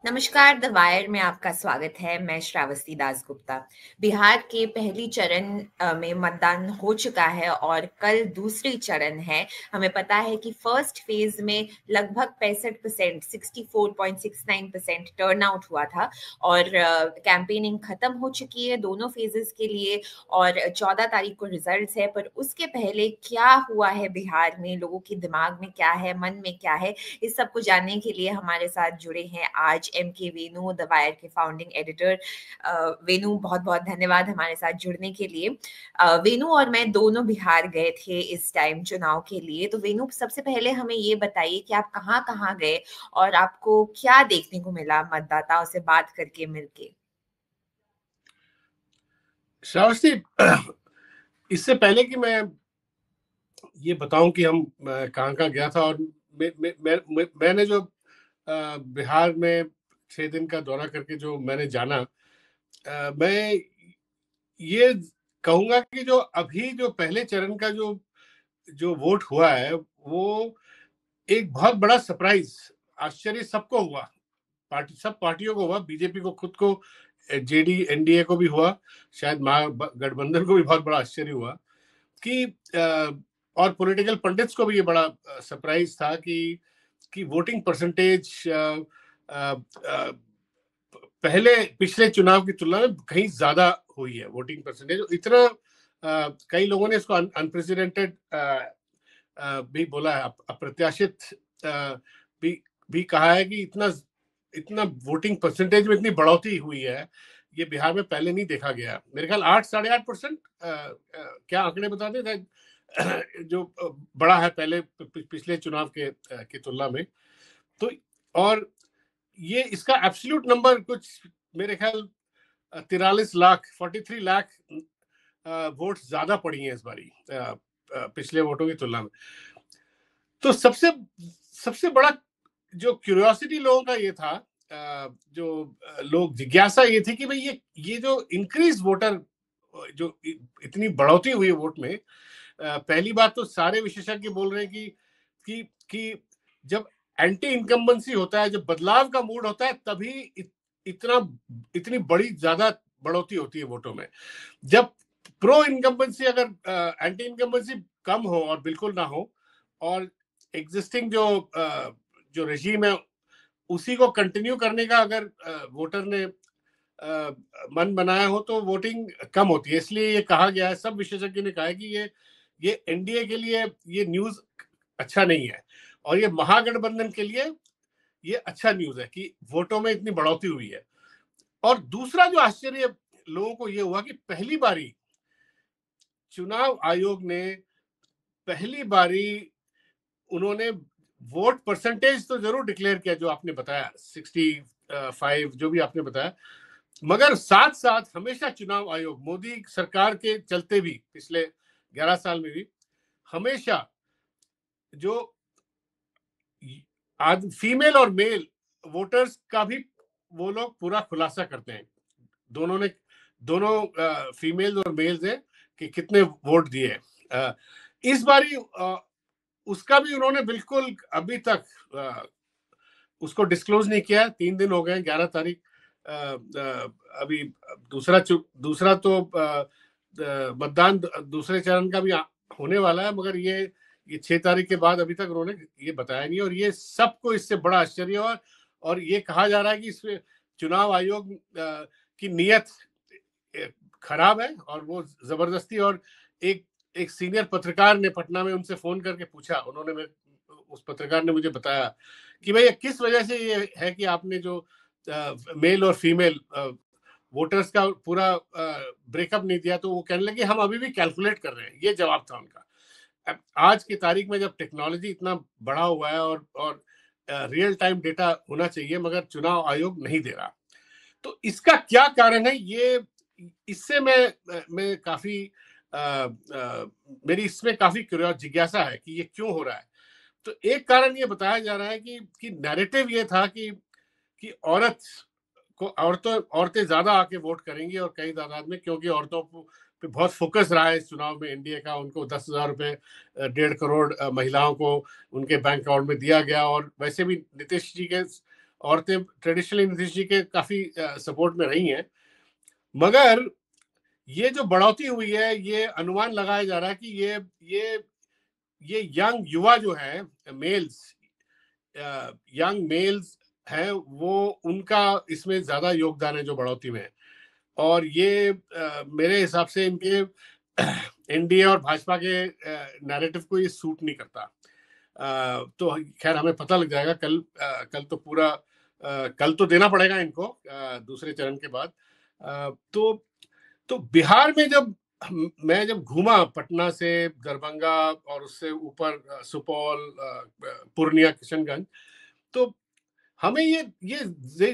नमस्कार, the wire में आपका स्वागत है। मैं श्रावस्ती दासगुप्ता। बिहार के पहली चरण में मतदान हो चुका है और कल दूसरी चरण है। हमें पता है कि फर्स्ट फेज में लगभग 65%, 64.69% टर्नआउट हुआ था और कैंपेनिंग खत्म हो चुकी है दोनों फेजेस के लिए और 14 तारीख को रिजल्ट्स है। पर उसके पहले क्या हुआ है बिहार में, लोगों के दिमाग में क्या है, मन में क्या है, इस सब को जानने के लिए हमारे साथ जुड़े हैं आज M.K. वेणु, द वायर के फाउंडिंग एडिटर। वेणु, बहुत बहुत धन्यवाद हमारे साथ जुड़ने के लिए। वेणु और मैं दोनों बिहार गए थे इस टाइम चुनाव के लिए। तो वेणु, सबसे पहले हमें ये बताइए कि आप कहाँ कहाँ गए और आपको क्या देखने को मिला मतदाताओं से बात करके, मिलके। श्रावस्ती, इससे पहले कि मैं ये बताऊं कि हम कहाँ कहाँ गया था और मैंने जो बिहार में 6 दिन का दौरा करके जो मैंने जाना, मैं ये कहूंगा कि जो अभी जो पहले चरण का जो जो वोट हुआ है वो एक बहुत बड़ा सरप्राइज, आश्चर्य सबको हुआ। सब पार्टियों को हुआ, बीजेपी को खुद को, जेडी एनडीए को भी हुआ, शायद महागठबंधन को भी बहुत बड़ा आश्चर्य हुआ कि और पॉलिटिकल पंडित्स को भी ये बड़ा सरप्राइज था कि वोटिंग परसेंटेज पहले पिछले चुनाव की तुलना में कहीं ज्यादा हुई है। वोटिंग परसेंटेज इतना, कई लोगों ने इसको अनप्रेसिडेंटेड भी बोला है, अप्रत्याशित भी भी कहा है कि इतना इतना वोटिंग परसेंटेज में इतनी बढ़ोतरी हुई है, ये बिहार में पहले नहीं देखा गया। मेरे ख्याल 8-8.5% क्या आंकड़े बताते थे जो बड़ा है पहले पिछले चुनाव के तुलना में। तो और ये इसका एब्सोल्यूट नंबर कुछ मेरे ख्याल 43 लाख 43 लाख वोट ज्यादा पड़ी हैं इस बारी पिछले वोटों की तुलना में। तो सबसे सबसे बड़ा जो क्यूरियोसिटी लोगों का ये था, जो लोग जिज्ञासा ये थी कि भाई ये जो इंक्रीज वोटर, जो इतनी बढ़ोतरी हुई है वोट में, पहली बात तो सारे विशेषज्ञ बोल रहे हैं कि जब एंटी इनकम्बेंसी होता है, जब बदलाव का मूड होता है, तभी इतनी बड़ी ज्यादा बढ़ोतरी होती है वोटों में। जब प्रो इनकम्बेंसी, अगर एंटी इनकम्बेंसी कम हो और बिल्कुल ना हो, और एग्जिस्टिंग जो रेजीम है उसी को कंटिन्यू करने का अगर वोटर ने मन बनाया हो, तो वोटिंग कम होती है। इसलिए ये कहा गया है, सब विशेषज्ञ ने कहा है कि ये एनडीए के लिए ये न्यूज अच्छा नहीं है, और ये महागठबंधन के लिए ये अच्छा न्यूज है कि वोटों में इतनी बढ़ोतरी हुई है। और दूसरा जो आश्चर्य लोगों को ये हुआ कि पहली बारी चुनाव आयोग ने, पहली बारी उन्होंने वोट परसेंटेज तो जरूर डिक्लेयर किया, जो आपने बताया 65 जो भी आपने बताया, मगर साथ साथ हमेशा चुनाव आयोग मोदी सरकार के चलते भी पिछले 11 साल में भी हमेशा जो आज फीमेल और मेल वोटर्स का भी वो लोग पूरा खुलासा करते हैं। दोनों फीमेल और मेल्स हैं कि कितने वोट दिए। इस बारी उसका भी उन्होंने बिल्कुल अभी तक उसको डिस्क्लोज नहीं किया। 3 दिन हो गए, 11 तारीख अभी दूसरा तो मतदान दूसरे चरण का भी होने वाला है, मगर ये 6 तारीख के बाद अभी तक उन्होंने ये बताया नहीं। और ये सबको इससे बड़ा आश्चर्य, और ये कहा जा रहा है कि इसमें चुनाव आयोग की नीयत खराब है और वो जबरदस्ती। और एक सीनियर पत्रकार ने पटना में उनसे फोन करके पूछा, उस पत्रकार ने मुझे बताया कि भाई किस वजह से ये है कि आपने जो मेल और फीमेल वोटर्स का पूरा ब्रेकअप नहीं दिया। तो वो कहने लगे हम अभी भी कैलकुलेट कर रहे हैं। ये जवाब था उनका। आज की तारीख में जब टेक्नोलॉजी इतना बढ़ा हुआ है और रियल टाइम डेटा होना चाहिए, मगर चुनाव आयोग नहीं दे रहा। तो इसका क्या कारण है, ये इससे मैं काफी मेरी इसमें काफी जिज्ञासा है कि ये क्यों हो रहा है। तो एक कारण ये बताया जा रहा है कि नैरेटिव ये था कि औरतें ज्यादा आके वोट करेंगी, और कई तादाद में, क्योंकि औरतों पे बहुत फोकस रहा है इस चुनाव में एनडीए का। उनको 10,000 रुपए, 1.5 करोड़ महिलाओं को उनके बैंक अकाउंट में दिया गया। और वैसे भी नीतीश जी के औरतें ट्रेडिशनली नीतीश जी के काफी सपोर्ट में रही हैं, मगर ये जो बढ़ोतरी हुई है, ये अनुमान लगाया जा रहा है कि ये यंग युवा जो है, मेल्स, यंग मेल्स हैं, वो उनका इसमें ज्यादा योगदान है जो बढ़ोतरी में है। और ये मेरे हिसाब से इनके एनडीए और भाजपा के नैरेटिव को ये सूट नहीं करता। तो खैर हमें पता लग जाएगा कल तो पूरा कल तो देना पड़ेगा इनको दूसरे चरण के बाद। तो बिहार में मैं जब घूमा पटना से दरभंगा और उससे ऊपर सुपौल, पूर्णिया, किशनगंज, तो हमें ये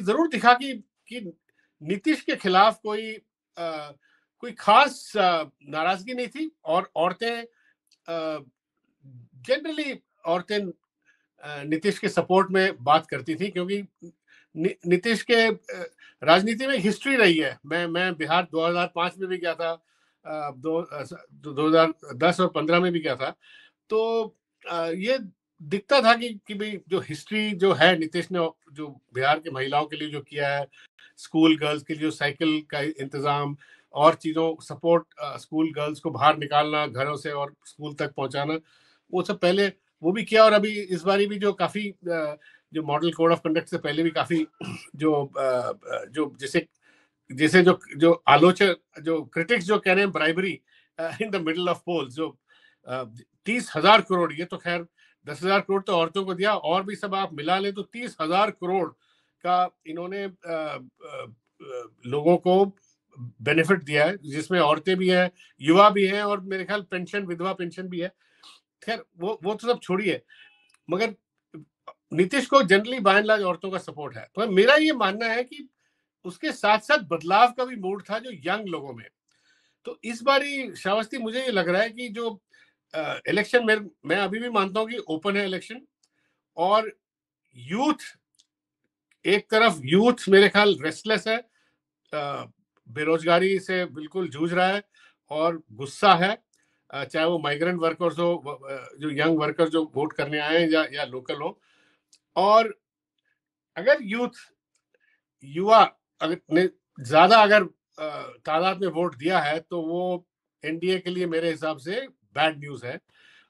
जरूर दिखा कि नीतीश के खिलाफ कोई खास नाराजगी नहीं थी। और औरतें जनरली नीतीश के सपोर्ट में बात करती थी, क्योंकि नीतीश के राजनीति में हिस्ट्री रही है। मैं बिहार 2005 में भी गया था, 2010 और 15 में भी गया था। तो ये दिखता था कि भाई जो हिस्ट्री जो है, नीतीश ने जो बिहार के महिलाओं के लिए जो किया है, स्कूल गर्ल्स के लिए जो साइकिल का इंतजाम और चीज़ों सपोर्ट, स्कूल गर्ल्स को बाहर निकालना घरों से और स्कूल तक पहुंचाना, वो सब पहले वो भी किया। और अभी इस बारी भी जो काफ़ी जो मॉडल कोड ऑफ कंडक्ट से पहले भी काफ़ी जो जैसे जो आलोचक, जो क्रिटिक्स जो कह रहे हैं bribery in the middle of polls, जो 30,000 करोड़, ये तो खैर 10,000 करोड़ तो औरतों को दिया, और भी सब आप मिला ले तो 30,000 करोड़ का इन्होंने लोगों को बेनिफिट दिया है, जिसमें औरतें भी हैं, युवा भी हैं, और मेरे ख्याल पेंशन, विधवा पेंशन भी है। खैर वो तो सब छोड़िए, मगर नीतीश को जनरली बाय एंड लार्ज औरतों का सपोर्ट है। तो मेरा ये मानना है कि उसके साथ साथ बदलाव का भी मूड था जो यंग लोगों में। तो इस बारी श्रावस्ती, मुझे ये लग रहा है कि जो इलेक्शन मैं अभी भी मानता हूं कि ओपन है इलेक्शन, और यूथ एक तरफ, यूथ मेरे ख्याल रेस्टलेस है, बेरोजगारी से बिल्कुल जूझ रहा है और गुस्सा है, चाहे वो माइग्रेंट वर्कर्स हो, जो यंग वर्कर जो वोट करने आए हैं, या लोकल हो। और अगर युवा ने ज्यादा अगर तादाद में वोट दिया है, तो वो एनडीए के लिए मेरे हिसाब से बैड न्यूज है।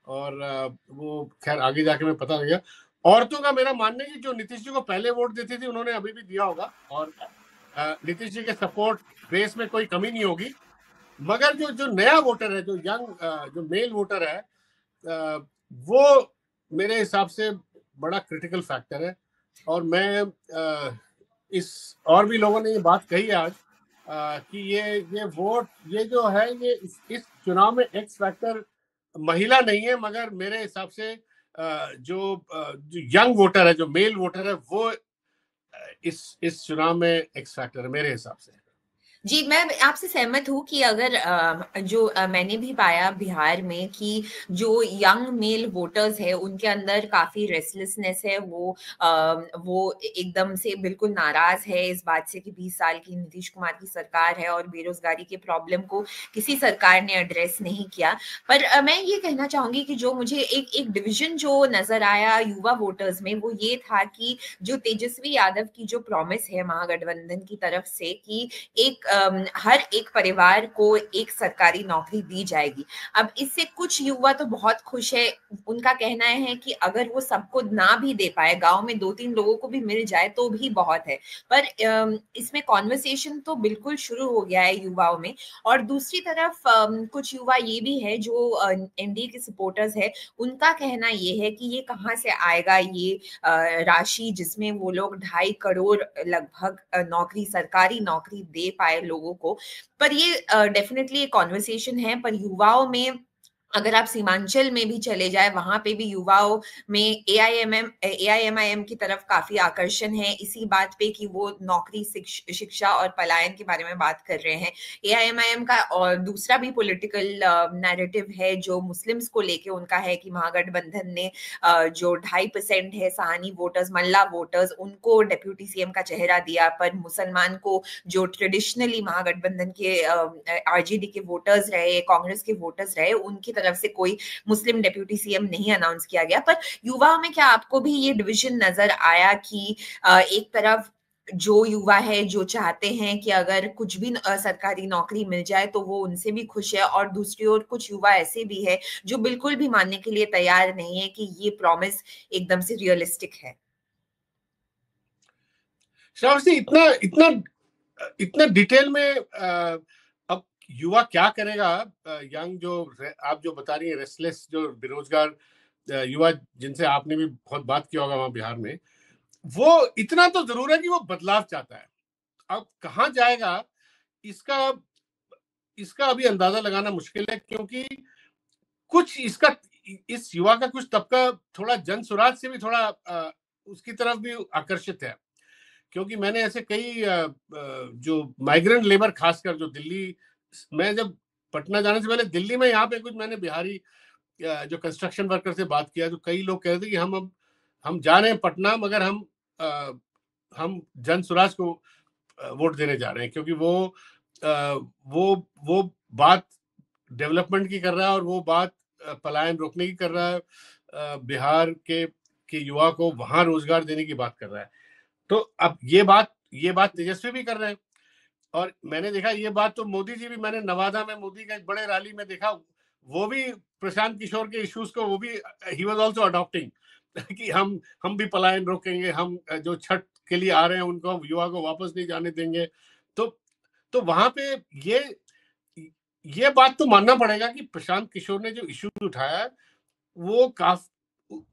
और वो खैर आगे जाके मैं पता लगेगा। औरतों का मेरा मानना है कि जो नीतीश जी को पहले वोट देती थी, उन्होंने अभी भी दिया होगा, और नीतीश जी के सपोर्ट बेस में कोई कमी नहीं होगी। मगर जो नया वोटर है, जो यंग जो मेल वोटर है, वो मेरे हिसाब से बड़ा क्रिटिकल फैक्टर है। और मैं और भी लोगों ने ये बात कही आज, कि ये वोट, ये जो है, ये इस चुनाव में एक्स फैक्टर महिला नहीं है, मगर मेरे हिसाब से जो यंग वोटर है, जो मेल वोटर है, वो इस चुनाव में एक्स फैक्टर है मेरे हिसाब से। जी, मैं आपसे सहमत हूँ कि अगर मैंने भी पाया बिहार में कि जो यंग मेल वोटर्स है, उनके अंदर काफ़ी रेस्टलेसनेस है। वो एकदम से बिल्कुल नाराज़ है इस बात से कि 20 साल की नीतीश कुमार की सरकार है और बेरोज़गारी के प्रॉब्लम को किसी सरकार ने एड्रेस नहीं किया। पर मैं ये कहना चाहूँगी कि जो मुझे एक डिवीज़न जो नज़र आया युवा वोटर्स में, वो ये था कि जो तेजस्वी यादव की जो प्रॉमिस है महागठबंधन की तरफ से कि हर एक परिवार को एक सरकारी नौकरी दी जाएगी। अब इससे कुछ युवा तो बहुत खुश है। उनका कहना है कि अगर वो सबको ना भी दे पाए, गांव में 2-3 लोगों को भी मिल जाए तो भी बहुत है। पर इसमें कॉन्वर्सेशन तो बिल्कुल शुरू हो गया है युवाओं में। और दूसरी तरफ कुछ युवा ये भी है जो एनडीए के सपोर्टर्स है, उनका कहना ये है कि ये कहाँ से आएगा ये राशि जिसमें वो लोग 2.5 करोड़ लगभग सरकारी नौकरी दे पाए लोगों को। पर ये डेफिनेटली एक कॉन्वर्सेशन है। पर युवाओं में अगर आप सीमांचल में भी चले जाए, वहां पे भी युवाओं में एआईएमआईएम की तरफ काफी आकर्षण है इसी बात पे कि वो नौकरी, शिक्षा और पलायन के बारे में बात कर रहे हैं। एआईएमआईएम का और दूसरा भी पॉलिटिकल नैरेटिव है जो मुस्लिम्स को लेके उनका है कि महागठबंधन ने जो 2.5% है सहानी वोटर्स, मल्ला वोटर्स, उनको डेप्यूटी सीएम का चेहरा दिया, पर मुसलमान को जो ट्रेडिशनली महागठबंधन के आरजेडी के वोटर्स रहे, कांग्रेस के वोटर्स रहे, उनकी तरफ तरफ से कोई मुस्लिम डेप्यूटी सीएम नहीं अनाउंस किया गया। पर युवाओं में क्या आपको भी ये डिविजन नजर आया कि एक तरफ जो युवा है जो चाहते हैं कि अगर कुछ भी सरकारी नौकरी मिल जाए तो वो उनसे भी खुश है, और दूसरी ओर कुछ युवा ऐसे भी है जो बिल्कुल भी मानने के लिए तैयार नहीं है कि ये प्रॉमिस एकदम से रियलिस्टिक है? श्रावस्ती, इतना इतना इतना डिटेल में अब युवा क्या करेगा? यंग जो आप जो बता रही है, रेस्टलेस जो बेरोजगार युवा जिनसे आपने भी बहुत बात किया होगा वहां बिहार में, वो इतना तो जरूर है कि वो बदलाव चाहता है। अब कहाँ जाएगा इसका इसका अभी अंदाजा लगाना मुश्किल है, क्योंकि कुछ इसका इस युवा का कुछ तबका थोड़ा जन स्वराज से भी थोड़ा उसकी तरफ भी आकर्षित है। क्योंकि मैंने ऐसे कई जो माइग्रेंट लेबर, खासकर जो दिल्ली, मैं जब पटना जाने से पहले दिल्ली में यहाँ पे कुछ मैंने बिहारी जो कंस्ट्रक्शन वर्कर से बात किया, तो कई लोग कह रहे थे कि हम जा रहे हैं पटना, मगर हम जन स्वराज को वोट देने जा रहे हैं, क्योंकि वो बात डेवलपमेंट की कर रहा है और वो बात पलायन रोकने की कर रहा है। बिहार के युवा को वहां रोजगार देने की बात कर रहा है। तो अब ये बात तेजस्वी भी कर रहे हैं, और मैंने देखा ये बात तो मोदी जी भी, मैंने नवादा में मोदी का एक बड़े रैली में देखा, वो भी प्रशांत किशोर के इश्यूज को वो भी ही वाज आल्सो अडॉप्टिंग कि हम भी पलायन रोकेंगे, हम जो छठ के लिए आ रहे हैं उनको, युवा को वापस नहीं जाने देंगे। तो वहां पे ये बात तो मानना पड़ेगा कि प्रशांत किशोर ने जो इश्यू उठाया है वो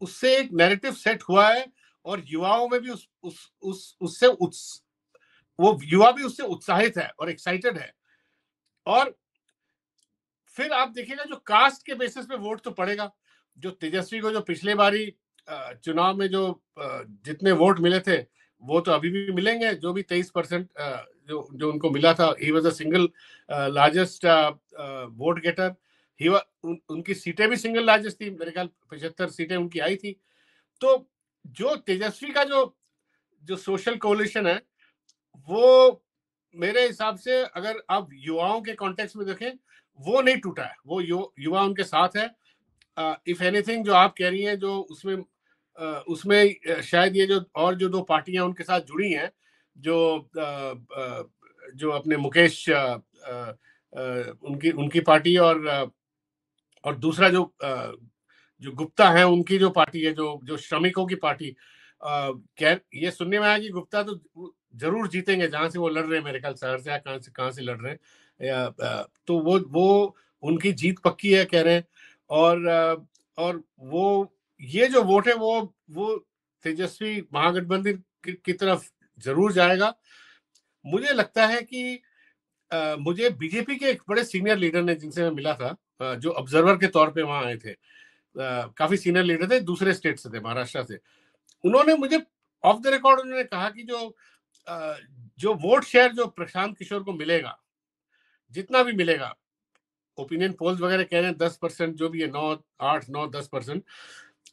उससे एक नैरेटिव सेट हुआ है, और युवाओं में भी उससे वो युवा भी उससे उत्साहित है और एक्साइटेड है। और फिर आप देखिएगा जो कास्ट के बेसिस पे वोट तो पड़ेगा, जो तेजस्वी को जो पिछले बारी चुनाव में जो जितने वोट मिले थे वो तो अभी भी मिलेंगे, जो भी 23% जो उनको मिला था। He was a single largest vote getter. उनकी सीटें भी सिंगल लार्जेस्ट थी, मेरे ख्याल 75 सीटें उनकी आई थी। तो जो तेजस्वी का जो सोशल कोलिशन है, वो मेरे हिसाब से अगर आप युवाओं के कॉन्टेक्स्ट में देखें, वो नहीं टूटा है, वो युवा उनके साथ है। इफ एनीथिंग जो आप कह रही हैं, जो उसमें शायद ये जो दो पार्टियां उनके साथ जुड़ी हैं, जो अपने मुकेश उनकी पार्टी, और दूसरा जो गुप्ता है उनकी जो पार्टी है, जो श्रमिकों की पार्टी, ये सुनने में आया कि गुप्ता तो जरूर जीतेंगे जहां से वो लड़ रहे हैं, मेरे ख्याल शहर से या कहां से लड़ रहे हैं। तो वो उनकी जीत पक्की है कह रहे हैं। और वो ये जो वोट है वो तेजस्वी महागठबंधन की तरफ जरूर जाएगा। मुझे लगता है कि मुझे बीजेपी के एक बड़े सीनियर लीडर ने, जिनसे मैं मिला था, जो ऑब्जर्वर के तौर पे वहां आए थे, काफी सीनियर लीडर थे, दूसरे स्टेट से थे, महाराष्ट्र से। उन्होंने मुझे ऑफ द रिकॉर्ड उन्होंने कहा कि जो वोट शेयर जो प्रशांत किशोर को मिलेगा, जितना भी मिलेगा, ओपिनियन पोल्स वगैरह कह रहे हैं 10%, जो भी है 9, 8, 9, 10%,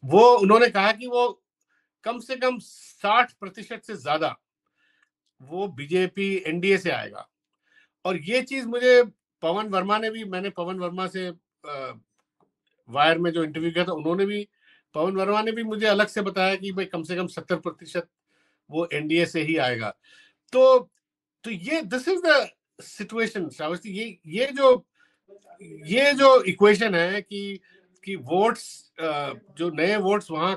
वो उन्होंने कहा कि वो कम से कम 60% से ज्यादा वो बीजेपी एनडीए से आएगा। और ये चीज मुझे मैंने पवन वर्मा से वायर में जो इंटरव्यू किया था, पवन वर्मा ने भी मुझे अलग से बताया कि भाई कम से कम 70% वो एनडीए से ही आएगा। तो ये this is the situation Shravasti. ये जो इक्वेशन है कि वोट्स, जो नए वोट्स वहां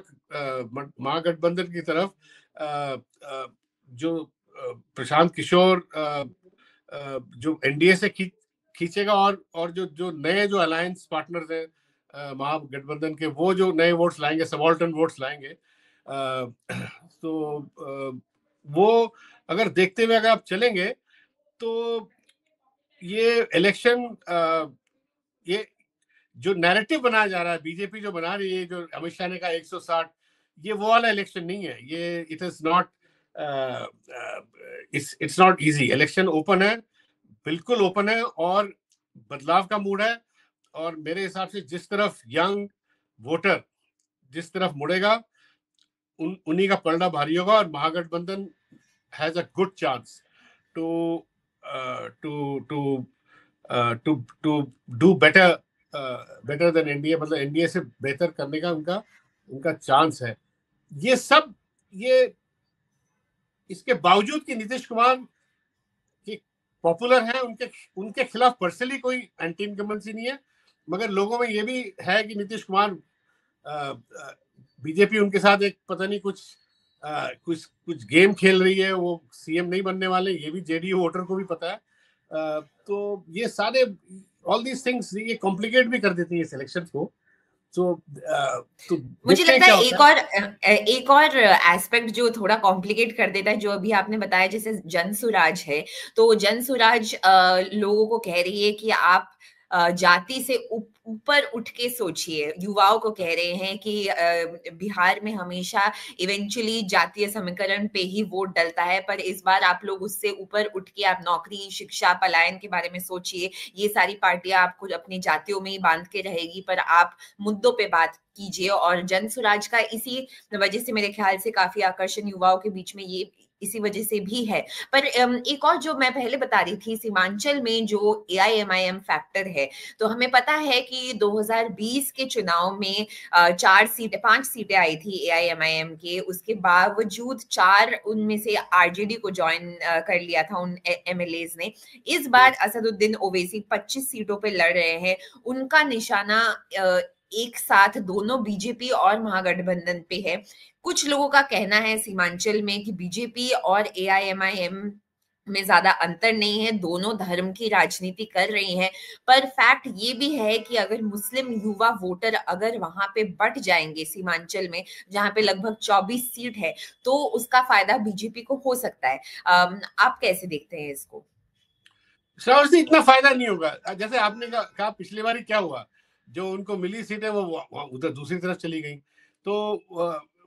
महागठबंधन की तरफ, जो प्रशांत किशोर जो एनडीए से खींचेगा, और जो नए जो अलायंस पार्टनर्स हैं महागठबंधन के, वो जो नए वोट्स लाएंगे, सबॉल्टन वोट्स लाएंगे। तो वो अगर देखते हुए अगर आप चलेंगे, तो ये इलेक्शन, ये जो नैरेटिव बनाया जा रहा है, बीजेपी जो बना रही है, जो अमित शाह ने कहा 160, ये वो वाला इलेक्शन नहीं है। ये it is not it's not easy. Election open है, बिल्कुल ओपन है, और बदलाव का मूड है। और मेरे हिसाब से जिस तरफ यंग वोटर जिस तरफ मुड़ेगा, उन्हीं का पलड़ा भारी होगा, और Mahagathbandhan has a good chance to to to to do better better than NDA, मतलब एनडीए से बेहतर करने का उनका उनका चांस है। ये सब, ये इसके बावजूद कि नीतीश कुमार की पॉपुलर है, उनके उनके खिलाफ पर्सनली कोई एंटी इनकम्बेंसी नहीं है, मगर लोगों में ये भी है कि नीतीश कुमार, बीजेपी उनके साथ एक पता नहीं कुछ कुछ गेम खेल रही है, वो सीएम नहीं बनने वाले, ये भी जेडीयू वोटर को भी पता है। तो ये सारे ऑल दीज थिंग्स ये कॉम्प्लिकेट भी कर देती है सिलेक्शन को। तो मुझे देखते हैं लगता क्या है होता है। एक और एस्पेक्ट जो थोड़ा कॉम्प्लिकेट कर देता है, जो अभी आपने बताया, जैसे जनसुराज है, तो जनसुराज लोगों को कह रही है कि आप जाति से ऊपर उठ के सोचिए। युवाओं को कह रहे हैं कि बिहार में हमेशा इवेंचुअली जातीय समीकरण पे ही वोट डलता है, पर इस बार आप लोग उससे ऊपर उठ के आप नौकरी, शिक्षा, पलायन के बारे में सोचिए। ये सारी पार्टियां आपको अपनी जातियों में ही बांध के रहेगी, पर आप मुद्दों पे बात कीजिए। और जनसुराज का इसी वजह से मेरे ख्याल से काफी आकर्षण युवाओं के बीच में ये इसी वजह से भी है। पर एक और जो मैं पहले बता रही थी, सीमांचल में जो एआईएमआईएम फैक्टर है, तो हमें पता है कि 2020 के चुनाव में 5 सीटें आई थी एआईएमआईएम के, उसके बावजूद 4 उनमें से आरजेडी को ज्वाइन कर लिया था उन एमएलएज ने। इस बार असदुद्दीन ओवैसी 25 सीटों पे लड़ रहे हैं। उनका निशाना एक साथ दोनों बीजेपी और महागठबंधन पे है। कुछ लोगों का कहना है सीमांचल में कि बीजेपी और एआईएमआईएम में ज्यादा अंतर नहीं है, दोनों धर्म की राजनीति कर रही हैं। पर फैक्ट ये भी है कि अगर मुस्लिम युवा वोटर अगर वहां पे बट जाएंगे सीमांचल में, जहां पे लगभग 24 सीट है, तो उसका फायदा बीजेपी को हो सकता है। आप कैसे देखते हैं इसको? श्रावस्ती, इतना फायदा नहीं होगा। जैसे आपने कहा पिछली बार क्या हुआ, जो उनको मिली सीटें वो उधर दूसरी तरफ चली गई। तो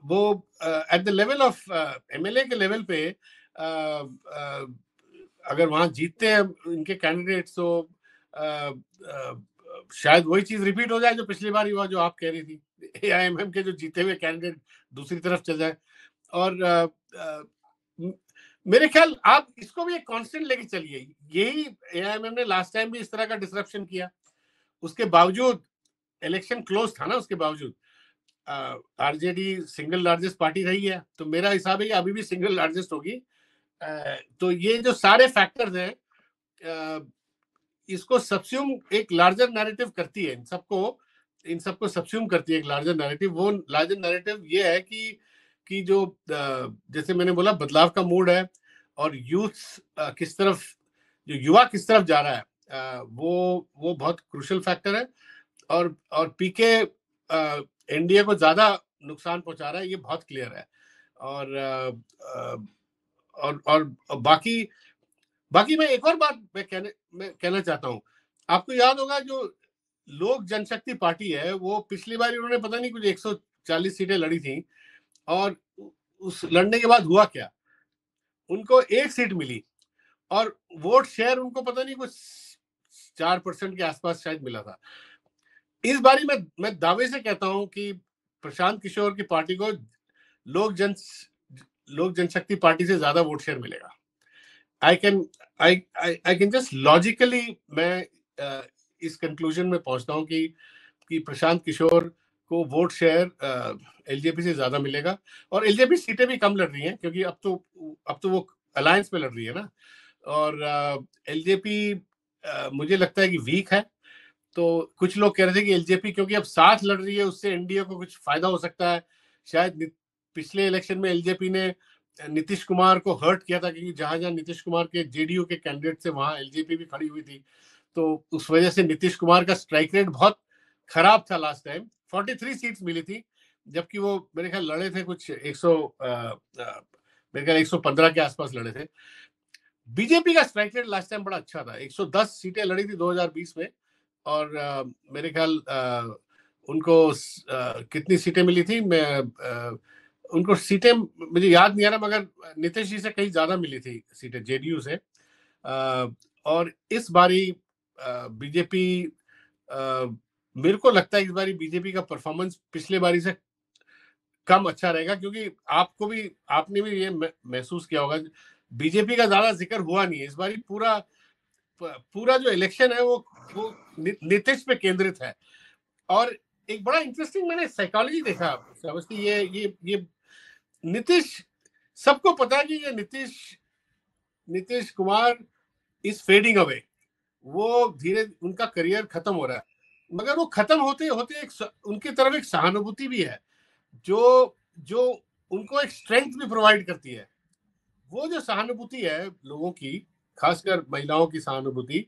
वो at the level of MLA के लेवल पे अगर वहां जीतते हैं इनके कैंडिडेट्स, तो शायद वही चीज रिपीट हो जाए जो पिछली बार हुआ, जो आप कह रही थी, एआईएमएम के जो जीते हुए कैंडिडेट दूसरी तरफ चल जाए। और मेरे ख्याल आप इसको भी एक कांस्टेंट लेके चलिए। यही एआईएमएम ने लास्ट टाइम भी इस तरह का डिसरप्शन किया, उसके बावजूद इलेक्शन क्लोज था ना, उसके बावजूद आरजेडी सिंगल लार्जेस्ट पार्टी रही है। तो मेरा हिसाब है कि अभी भी सिंगल लार्जेस्ट होगी। तो ये जो सारे फैक्टर्स हैं, इसको सबस्यूम एक लार्जर नैरेटिव करती है, इन सबको सबस्यूम करती है एक लार्जर नैरेटिव। वो लार्जर नैरेटिव ये है कि जो जैसे मैंने बोला, बदलाव का मूड है, और यूथ किस तरफ, जो युवा किस तरफ जा रहा है, वो बहुत क्रूशियल फैक्टर है। और पीके एनडीए को ज्यादा नुकसान पहुंचा रहा है, ये बहुत क्लियर है। और बाकी बाकी मैं एक और बात मैं कहना चाहता हूं। आपको याद होगा, जो लोक जनशक्ति पार्टी है, वो पिछली बार उन्होंने पता नहीं कुछ 140 सीटें लड़ी थी, और उस लड़ने के बाद हुआ क्या, उनको 1 सीट मिली, और वोट शेयर उनको पता नहीं कुछ 4% के आसपास शायद मिला था। इस बारी मैं दावे से कहता हूं कि प्रशांत किशोर की पार्टी को लोक जनशक्ति पार्टी से ज्यादा वोट शेयर मिलेगा। आई कैन जस्ट लॉजिकली मैं इस कंक्लूजन में पहुंचता हूं कि प्रशांत किशोर को वोट शेयर एलजेपी से ज्यादा मिलेगा। और एलजेपी सीटें भी कम लड़ रही हैं, क्योंकि अब तो वो अलायंस में लड़ रही है ना। और एलजेपी मुझे लगता है कि वीक है। तो कुछ लोग कह रहे थे कि एलजेपी क्योंकि अब साथ लड़ रही है, उससे एनडीए को कुछ फायदा हो सकता है। शायद पिछले इलेक्शन में एलजेपी ने नीतीश कुमार को हर्ट किया था, क्योंकि जहां जहां नीतीश कुमार के जेडीयू के कैंडिडेट थे, वहां एलजेपी भी खड़ी हुई थी। तो उस वजह से नीतीश कुमार का स्ट्राइक रेट बहुत खराब था लास्ट टाइम। 43 सीट्स मिली थी, जबकि वो मेरे ख्याल लड़े थे कुछ 115 के आसपास लड़े थे। बीजेपी का स्ट्राइक रेट लास्ट टाइम बड़ा अच्छा था, 110 सीटें लड़ी थी 2020 में। और मेरे ख्याल उनको कितनी सीटें मिली थी, उनको सीटें मुझे याद नहीं आ रहा, मगर नीतीश जी से कहीं ज्यादा मिली थी सीटें जेडीयू से। और इस बारी बीजेपी, मेरे को लगता है इस बारी बीजेपी का परफॉर्मेंस पिछले बारी से कम अच्छा रहेगा, क्योंकि आपने भी ये महसूस किया होगा, बीजेपी का ज्यादा जिक्र हुआ नहीं है इस बारी। पूरा पूरा जो इलेक्शन है वो नीतीश पे केंद्रित है। और एक बड़ा इंटरेस्टिंग मैंने साइकोलॉजी देखा श्रावस्ती, ये नीतीश, सबको पता है कि ये Nitish Kumar is fading away, वो धीरे उनका करियर खत्म हो रहा है। मगर वो खत्म होते होते उनकी तरफ एक सहानुभूति भी है जो जो उनको एक स्ट्रेंथ भी प्रोवाइड करती है। वो जो सहानुभूति है लोगों की, खासकर महिलाओं की सहानुभूति,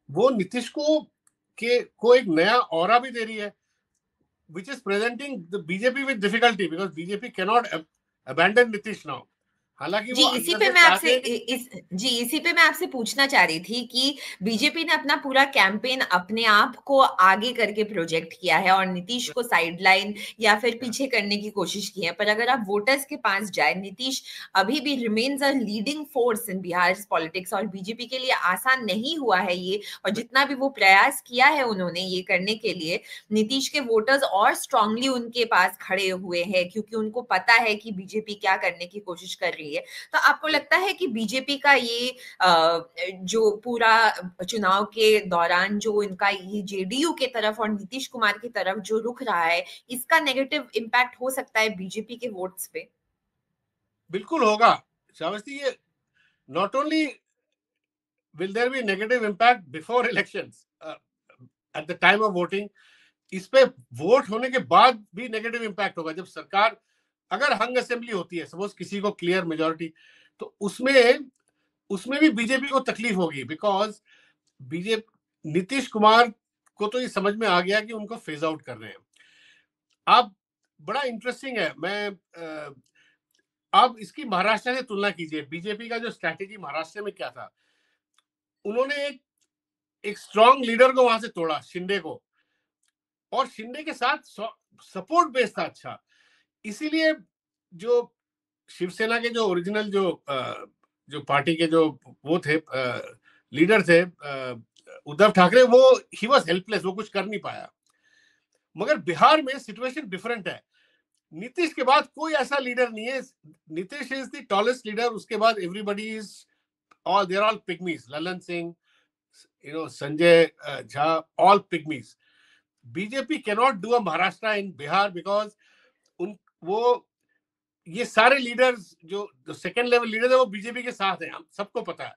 वो नीतीश को एक नया ऑरा भी दे रही है, which is presenting the BJP with difficulty because BJP cannot abandon Nitish now. हालांकि जी वो इसी अंदर पे से मैं आपसे चाहते हैं इसी पे मैं आपसे पूछना चाह रही थी कि बीजेपी ने अपना पूरा कैंपेन अपने आप को आगे करके प्रोजेक्ट किया है और नीतीश को साइडलाइन या फिर पीछे करने की कोशिश की है, पर अगर आप वोटर्स के पास जाए, नीतीश अभी भी remains a leading force in Bihar politics और बीजेपी के लिए आसान नहीं हुआ है ये। और जितना भी वो प्रयास किया है उन्होंने ये करने के लिए, नीतीश के वोटर्स और स्ट्रांगली उनके पास खड़े हुए हैं क्योंकि उनको पता है कि बीजेपी क्या करने की कोशिश कर रही है। तो आपको लगता है कि बीजेपी का ये जो पूरा चुनाव के दौरान जो इनका ये जेडीयू के तरफ और नीतीश कुमार की तरफ जो रुख रहा है, इसका नेगेटिव इम्पैक्ट हो सकता है बीजेपी के वोट्स पे? बिल्कुल होगा श्रावस्ती। ये not only will there be negative impact before elections, at the time of voting, इस पे वोट होने के बाद भी नेगेटिव इम्पैक्ट होगा। जब सरकार, अगर हंग असेंबली होती है, सपोज किसी को क्लियर मेजोरिटी, तो उसमें भी बीजेपी को तकलीफ होगी बिकॉज बीजेपी, नीतीश कुमार को तो ये समझ में आ गया कि उनको फेज आउट कर रहे हैं। अब बड़ा इंटरेस्टिंग है, आप इसकी महाराष्ट्र से तुलना कीजिए। बीजेपी का जो स्ट्रैटेजी महाराष्ट्र में क्या था, उन्होंने एक स्ट्रॉन्ग लीडर को वहां से तोड़ा, शिंदे को, और शिंदे के साथ सपोर्ट बेस था अच्छा। इसीलिए जो शिवसेना के जो ओरिजिनल जो पार्टी के जो वो थे, लीडर थे, उद्धव ठाकरे, वो ही वाज हेल्पलेस, वो कुछ कर नहीं पाया। मगर बिहार में सिचुएशन डिफरेंट है। नीतीश के बाद कोई ऐसा लीडर नहीं है। Nitish is the tallest leader, उसके बाद everybody is all, there all pygmies, Lalan Singh, Sanjay Jha, all pygmies. BJP cannot do a Maharashtra in Bihar because वो ये सारे लीडर्स जो सेकंड लेवल लीडर्स है वो बीजेपी के साथ हैं, हम सबको पता है।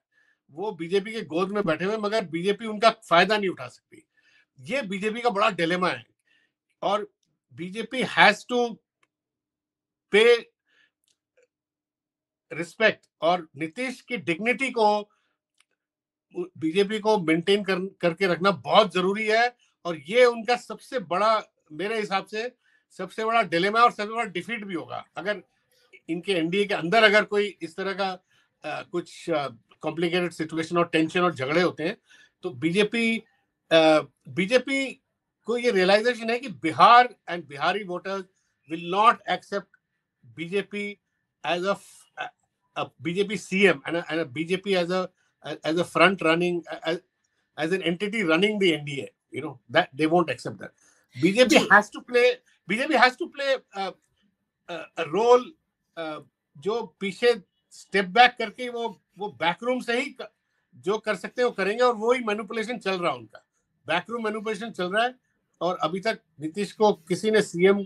वो बीजेपी के गोद में बैठे हुए, मगर बीजेपी उनका फायदा नहीं उठा सकती। ये बीजेपी का बड़ा डिलेमा है। और बीजेपी हैज टू पे रिस्पेक्ट, और नीतीश की डिग्निटी को बीजेपी को मेंटेन करके रखना बहुत जरूरी है। और ये उनका सबसे बड़ा, मेरे हिसाब से सबसे बड़ा डिलेमा और सबसे बड़ा डिफीट भी होगा। अगर इनके एनडीए के अंदर अगर कोई इस तरह का कुछ कॉम्प्लिकेटेड सिचुएशन और टेंशन और झगड़े होते हैं, तो बीजेपी को ये रियलाइजेशन है कि Bihar and Bihari voters will not accept BJP as a BJP CM and BJP as a front running, as an entity running the NDA, that they won't accept that. BJP has to play a role, जो पीछे step back करके वो backroom से ही जो कर सकते हैं वो करेंगे। और वो ही मैनिपुलेशन चल रहा है, उनका बैकरूम मैनिपुलेशन चल रहा है। और अभी तक नीतीश को किसी ने सीएम,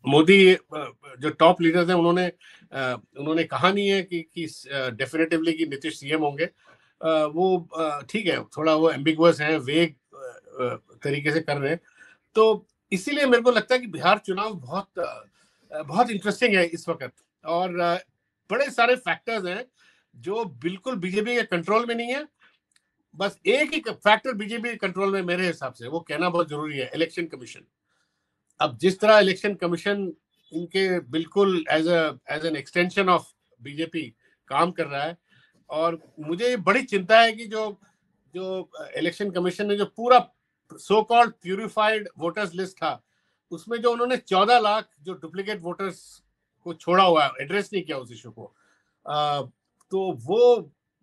मोदी जो टॉप लीडर्स हैं, उन्होंने कहा नहीं है कि डेफिनेटिवली कि नीतीश सीएम होंगे। वो ठीक है, थोड़ा वो एम्बिगुअस है, वेग तरीके से कर रहे हैं। तो इसीलिए मेरे को लगता है कि बिहार चुनाव बहुत इंटरेस्टिंग है इस वक्त। और बड़े सारे फैक्टर्स हैं जो बिल्कुल बीजेपी के कंट्रोल में नहीं है। बस एक ही फैक्टर बीजेपी के कंट्रोल में मेरे हिसाब से, वो कहना बहुत जरूरी है, इलेक्शन कमीशन। अब जिस तरह इलेक्शन कमीशन इनके बिल्कुल as an extension of BJP काम कर रहा है। और मुझे बड़ी चिंता है कि जो इलेक्शन कमीशन ने जो पूरा so called purified voters list था, उसमें जो उन्होंने 14 लाख जो डुप्लीकेट वोटर्स को छोड़ा हुआ है, एड्रेस नहीं किया उस इशू को, तो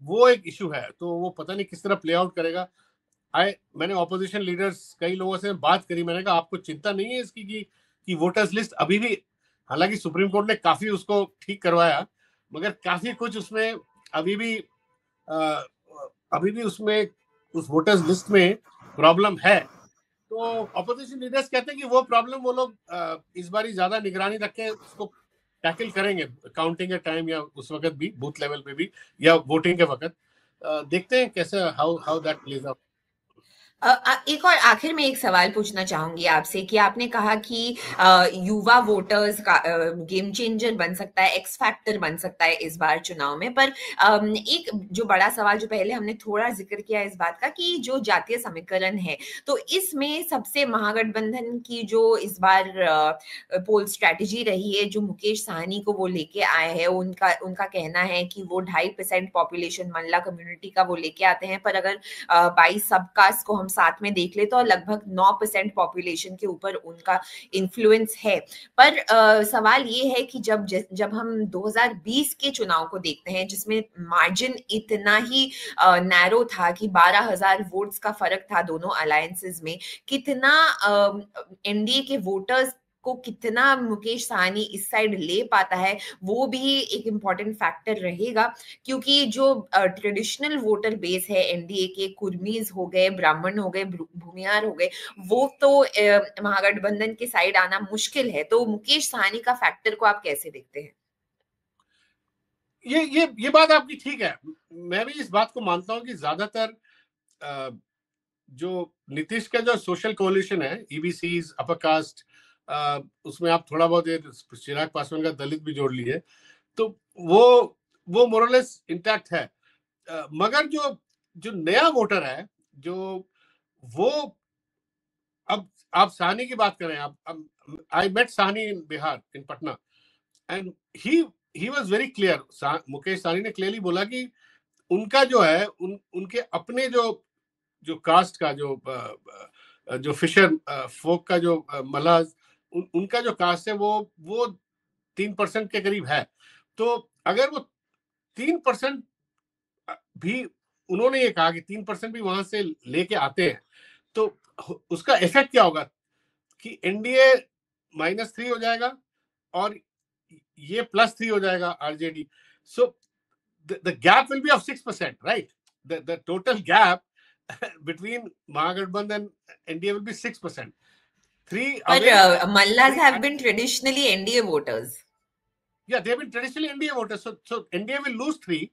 वो एक इशू है। तो वो पता नहीं किस तरह प्ले आउट करेगा। मैंने ऑपोजिशन लीडर्स, कई लोगों से बात करी, मैंने कहा आपको चिंता नहीं है इसकी कि वोटर्स लिस्ट अभी भी, हालांकि सुप्रीम कोर्ट ने काफी उसको ठीक करवाया, मगर काफी कुछ उसमें अभी भी अभी भी उसमें उस वोटर्स लिस्ट में प्रॉब्लम है, तो ऑपोजिशन लीडर्स कहते हैं कि वो प्रॉब्लम वो लोग इस बार ज्यादा निगरानी रख के उसको टैकल करेंगे, काउंटिंग के टाइम या उस वक्त भी, बूथ लेवल पे भी या वोटिंग के वक्त। देखते हैं कैसे हाउ दैट प्लेज आउट। एक और आखिर में एक सवाल पूछना चाहूंगी आपसे कि आपने कहा कि युवा वोटर्स का गेम चेंजर बन सकता है, एक्स फैक्टर बन सकता है इस बार चुनाव में, पर एक जो बड़ा सवाल जो पहले हमने थोड़ा जिक्र किया इस बात का कि जो जातीय समीकरण है, तो इसमें सबसे महागठबंधन की जो इस बार पोल स्ट्रेटेजी रही है, जो मुकेश साहनी को वो लेके आए हैं, उनका उनका कहना है कि वो 2.5% पॉपुलेशन मंडला कम्युनिटी का वो लेके आते हैं, पर अगर 22 सबकास्ट को हम साथ में देख ले तो लगभग 9% पॉपुलेशन के ऊपर उनका इन्फ्लुएंस है। पर सवाल ये है कि जब हम 2020 के चुनाव को देखते हैं जिसमें मार्जिन इतना ही नैरो था कि 12,000 वोट्स का फर्क था दोनों अलायंसेस में, कितना एनडीए के वोटर्स को कितना मुकेश साहनी इस साइड ले पाता है वो भी एक इम्पॉर्टेंट फैक्टर रहेगा, क्योंकि जो ट्रेडिशनल वोटर बेस है एनडीए के, कुर्मीज हो गए, ब्राह्मण हो गए, भूमियार हो गए, वो तो महागठबंधन के साइड आना मुश्किल है। तो मुकेश साहनी का फैक्टर को आप कैसे देखते हैं? ये बात आपकी ठीक है। मैं भी इस बात को मानता हूं कि ज्यादातर जो नीतीश का जो सोशल कोलिशन है, ईबीसीज, अपर कास्ट, उसमें आप थोड़ा बहुत चिराग पासवान का दलित भी जोड़ लिए, तो वो मोरलेस इंटैक्ट है। मगर जो नया वोटर है, जो वो, अब आप साहनी की बात करें, आप I met Sahni in Bihar, in Patna, and he was very clear. Mukesh Sahni ने क्लियरली बोला कि उनका जो है उनके अपने जो कास्ट का जो फिशर फोक का जो मलाज, उनका जो कास्ट है वो 3% के करीब है। तो अगर वो 3% भी, उन्होंने ये कहा कि 3% भी वहां से लेके आते हैं, तो उसका इफेक्ट क्या होगा कि एनडीए -3 हो जाएगा और ये +3 हो जाएगा RJD. So the gap will be of 6%, right? The total gap between Mahagarbandhan and NDA will be 6%. 3 But away. Mallas have been traditionally NDA voters. Yeah, they have been traditionally NDA voters. So NDA will lose 3,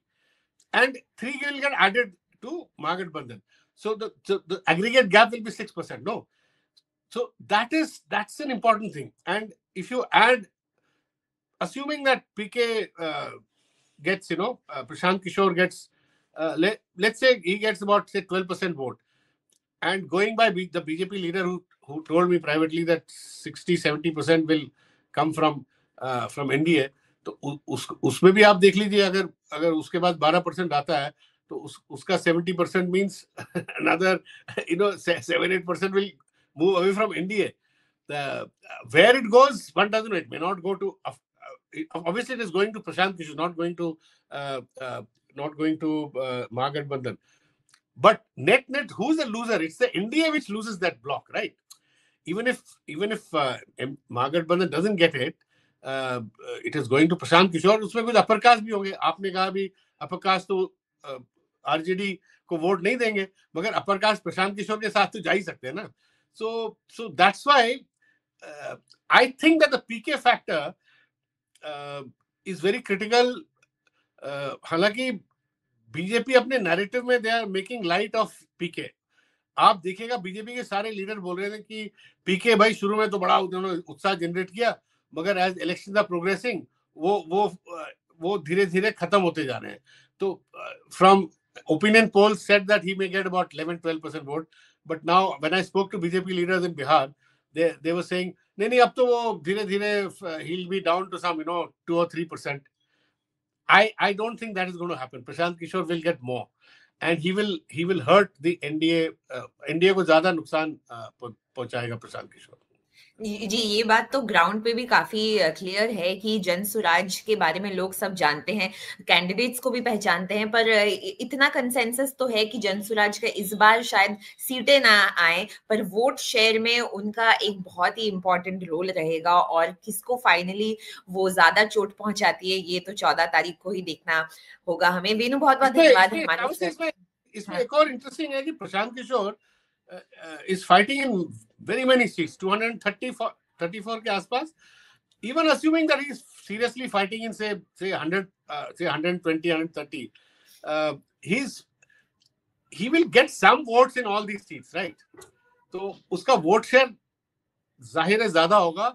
and 3 will get added to Mahagarbandhan. So the aggregate gap will be 6%. No, so that's an important thing. And if you add, assuming that PK gets, Prashant Kishore gets, let's say he gets about, say, 12% vote, and going by the BJP leader who told me privately that 60-70% will come from NDA, तो उसमें भी आप देख लीजिए, अगर उसके बाद 12% आता है तो उसका 70% means another 7-8% will move away from NDA. Where it goes, one doesn't know. It may not go to, obviously it is going to Prashant Kishore, not going to Mahagarbandhan. But net, who's the loser? It's the NDA which loses that block, right? Even if Mahagarbandhan doesn't get it, it is going to Prashant Kishore. उसमें कुछ upper caste भी होंगे। आपने कहा भी upper caste तो RJD को vote नहीं देंगे, मगर अपर कास्ट प्रशांत किशोर के साथ तो जा ही सकते हैं ना। So that's why I think that the PK factor is very critical. हालांकि बीजेपी अपने नैरेटिव में they are making light of PK. आप देखिएगा बीजेपी के सारे लीडर बोल रहे थे कि पीके भाई शुरू में तो बड़ा उन्होंने उत्साह जनरेट किया, मगर एज इलेक्शन आर प्रोग्रेसिंग वो धीरे धीरे खत्म होते जा रहे हैं। तो from opinion poll said that he may get about 11-12% vote, but now when I spoke to BJP leaders in Bihar, they were saying नहीं अब तो वो धीरे धीरे he will be down to some 2 or 3%. I don't think that is going to happen. Prashant Kishore will get more, and he will hurt the NDA. NDA को ज्यादा नुकसान पहुंचाएगा प्रशांत किशोर। जी, ये बात तो ग्राउंड पे भी काफी क्लियर है कि जन स्वराज के बारे में लोग सब जानते हैं, कैंडिडेट्स को भी पहचानते हैं, पर इतना कंसेंसस तो है कि जन स्वराज का इस बार शायद सीटें ना आए, पर वोट शेयर में उनका एक बहुत ही इंपॉर्टेंट रोल रहेगा, और किसको फाइनली वो ज्यादा चोट पहुंचाती है ये तो 14 तारीख को ही देखना होगा हमें। वेणु, बहुत बहुत धन्यवाद। इसमें एक और इंटरेस्टिंग है कि Prashant Kishor is fighting in very many seats, 234 के आसपास, even assuming that he's seriously fighting in say 100 say 120 130, he will get some votes in all these seats, right? तो उसका वोट शेयर जाहिर है ज्यादा होगा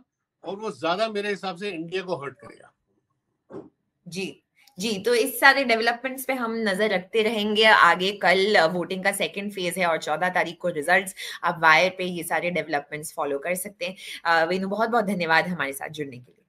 और वो ज्यादा मेरे हिसाब से इंडिया को हर्ट करेगा। जी जी, तो इस सारे डेवलपमेंट्स पे हम नजर रखते रहेंगे आगे। कल वोटिंग का सेकंड फेज है और 14 तारीख को रिजल्ट्स। आप वायर पे ये सारे डेवलपमेंट्स फॉलो कर सकते हैं। वेणु, बहुत बहुत धन्यवाद हमारे साथ जुड़ने के लिए।